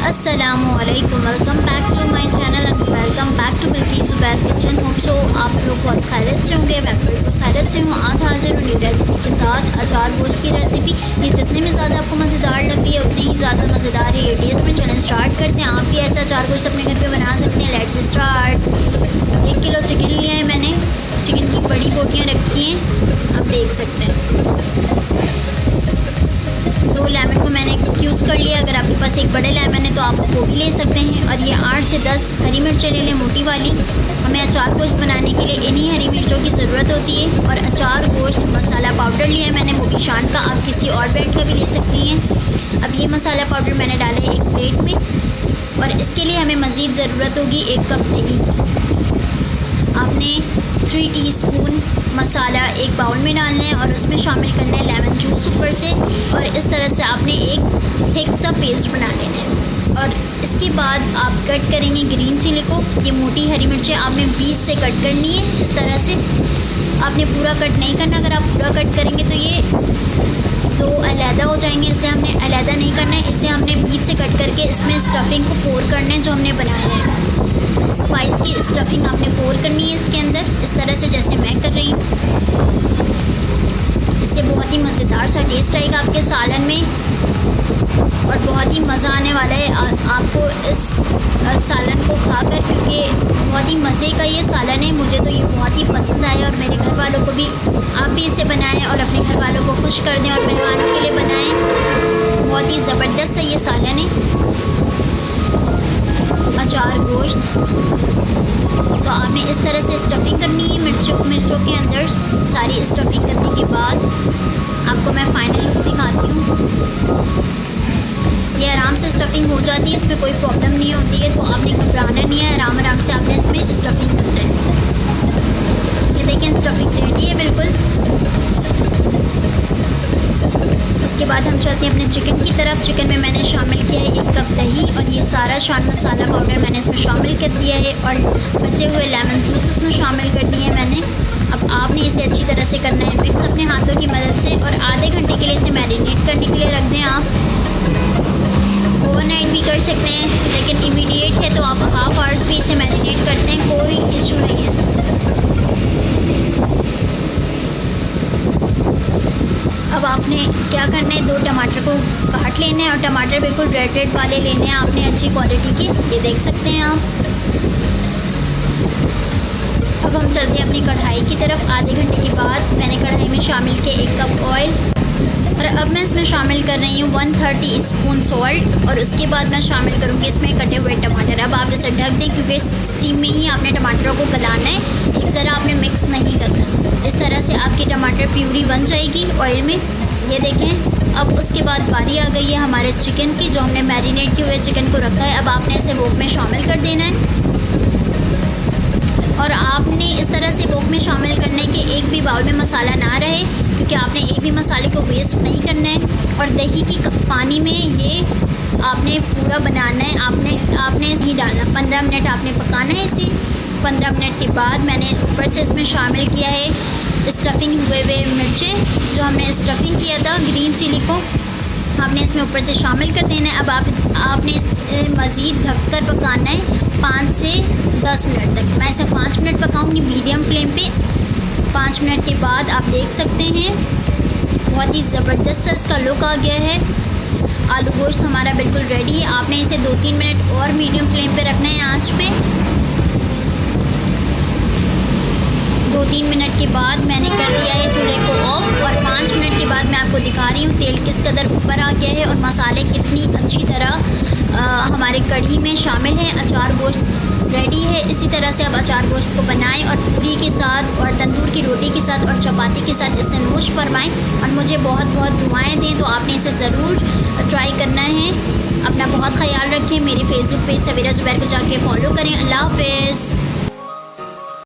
अस्सलामुअलैकुम, welcome back to my channel and welcome back to Bilkis Zubair kitchen. Hope so आप लोग बहुत खैरियत से होंगे। मैं बिल्कुल खैरियत से हूँ। आज हाजिर हूँ न्यू रेसिपी के साथ, अचार गोश्त की रेसिपी। ये जितने में ज़्यादा आपको मज़ेदार लग रही है उतनी ही ज़्यादा मज़ेदार है ये टेस्ट में। चलें स्टार्ट करते हैं। आप भी ऐसा अचार गोश्त अपने घर पर बना सकते हैं। Let's start. 1 किलो चिकन लिया है मैंने। चिकन की बड़ी बोटियाँ रखी हैं, आप देख सकते हैं। 2 लेमन को मैंने एक्सक्यूज़ कर लिया। अगर आपके पास एक बड़े लेमन है तो आप वो भी ले सकते हैं। और ये 8 से 10 हरी मिर्चें ले लें, मोटी वाली। हमें अचार गोश्त बनाने के लिए इन्हीं हरी मिर्चों की ज़रूरत होती है। और अचार गोश्त मसाला पाउडर लिया है मैंने मोटी शान का, आप किसी और ब्रांड का भी ले सकती हैं। अब ये मसाला पाउडर मैंने डाला है एक प्लेट में। और इसके लिए हमें मज़ीद ज़रूरत होगी 1 कप दही की। आपने 3 टीस्पून मसाला एक बाउल में डालना है और उसमें शामिल करना है लेमन जूस ऊपर से। और इस तरह से आपने एक थिक सा पेस्ट बना लेना है। और इसके बाद आप कट करेंगे ग्रीन चिली को। ये मोटी हरी मिर्चें आपने 20 से कट करनी है। इस तरह से आपने पूरा कट नहीं करना। अगर आप पूरा कट करेंगे तो ये 2 अलहदा हो जाएंगे, इसलिए हमने अलहदा नहीं करना है। इसे हमने बीच से कट करके इसमें स्टफिंग को पोर करना है जो हमने बनाया है। स्पाइस की स्टफिंग आपने पोर करनी है इसके अंदर, इस तरह से जैसे मैं कर रही हूँ। इससे बहुत ही मज़ेदार सा टेस्ट आएगा आपके सालन में और बहुत ही मज़ा आने वाला है आपको इस सालन को खाकर, क्योंकि बहुत ही मज़े का ये सालन है। मुझे तो ये बहुत ही पसंद आया और मेरे घर वालों को भी। आप भी इसे बनाएं और अपने घर वालों को खुश कर दें और मेहमानों के लिए बनाएं। बहुत ही ज़बरदस्त सा ये सालन है अचार गोश्त। तो आपने इस तरह से स्टफिंग करनी है मिर्चों के अंदर। सारी स्टफिंग करने के बाद आपको मैं फाइनल लुक दिखाती हूँ। ये आराम से स्टफिंग हो जाती है, इसमें कोई प्रॉब्लम नहीं होती है। तो आपने घबराना नहीं है, आराम आराम से आपने इसमें स्टफिंग करना है। ये देखें स्टफिंग रेडी है बिल्कुल। उसके बाद हम चलते हैं अपने चिकन की तरफ। चिकन में मैंने शामिल किया है 1 कप दही और ये सारा शान मसाला पाउडर मैंने इसमें शामिल कर दिया है। और बचे हुए लेमन जूस इसमें शामिल कर दिए हैं मैंने। अब आपने इसे अच्छी तरह से करना है मिक्स अपने हाथों की मदद से। और आधे घंटे के लिए इसे मैरिनेट करने के लिए रख दें। आप ओवरनाइट भी कर सकते हैं, लेकिन इमीडिएट है तो आप हाफ आवर्स भी इसे मैरिनेट करते हैं, कोई इशू नहीं है। अब आपने क्या करना है, 2 टमाटर को काट लेना है और टमाटर बिल्कुल रेड वाले लेने हैं आपने, अच्छी क्वालिटी के। ये देख सकते हैं आप। अब हम चलते हैं अपनी कढ़ाई की तरफ। आधे घंटे के बाद मैंने कढ़ाई में शामिल किया 1 कप ऑयल। और अब मैं इसमें शामिल कर रही हूँ 1/3 टीस्पून सॉल्ट। और उसके बाद मैं शामिल करूँगी इसमें कटे हुए टमाटर। अब आप इसे ढक दें क्योंकि स्टीम में ही आपने टमाटरों को गलाना है, एक ज़रा आपने मिक्स नहीं करना। इस तरह से आपकी टमाटर प्यूरी बन जाएगी ऑयल में। ये देखें। अब उसके बाद बारी आ गई है हमारे चिकन की, जो हमने मैरिनेट किए हुए चिकन को रखा है। अब आपने इसे वोक में शामिल कर देना है। और आपने इस तरह से वोक में शामिल करने के एक भी बाउल में मसाला ना रहे, क्योंकि आपने एक भी मसाले को वेस्ट नहीं करना है। और दही की पानी में ये आपने पूरा बनाना है। आपने इसे डालना, 15 मिनट आपने पकाना है इसे। 15 मिनट के बाद मैंने ऊपर से इसमें शामिल किया है स्टफिंग हुए मिर्चें, जो हमने स्टफिंग किया था ग्रीन चिली को, आपने इसमें ऊपर से शामिल कर देना है। अब आपने इस मज़ीद ढककर पकाना है 5 से 10 मिनट तक। मैं इसे 5 मिनट पकाऊंगी मीडियम फ्लेम पे। 5 मिनट के बाद आप देख सकते हैं बहुत ही ज़बरदस्त सा इसका लुक आ गया है। आलू गोश्त हमारा बिल्कुल रेडी है। आपने इसे 2-3 मिनट और मीडियम फ्लेम पे रखना है आँच पे। 2-3 मिनट के बाद मैंने कर दिया है चूल्हे को ऑफ। और 5 मिनट के बाद मैं आपको दिखा रही हूँ तेल किस कदर ऊपर आ गया है और मसाले कितनी अच्छी तरह हमारे कढ़ी में शामिल हैं। अचार गोश्त रेडी है। इसी तरह से आप अचार गोश्त को बनाएं और पूरी के साथ और तंदूर की रोटी के साथ और चपाती के साथ इसे नोश फरमाएं। और मुझे बहुत बहुत दुआएं दें। तो आपने इसे ज़रूर ट्राई करना है। अपना बहुत ख्याल रखें। मेरे फेसबुक पेज सवेरा ज़ुबैर को जाके फॉलो करें। अल्लाह हाफ़िज़।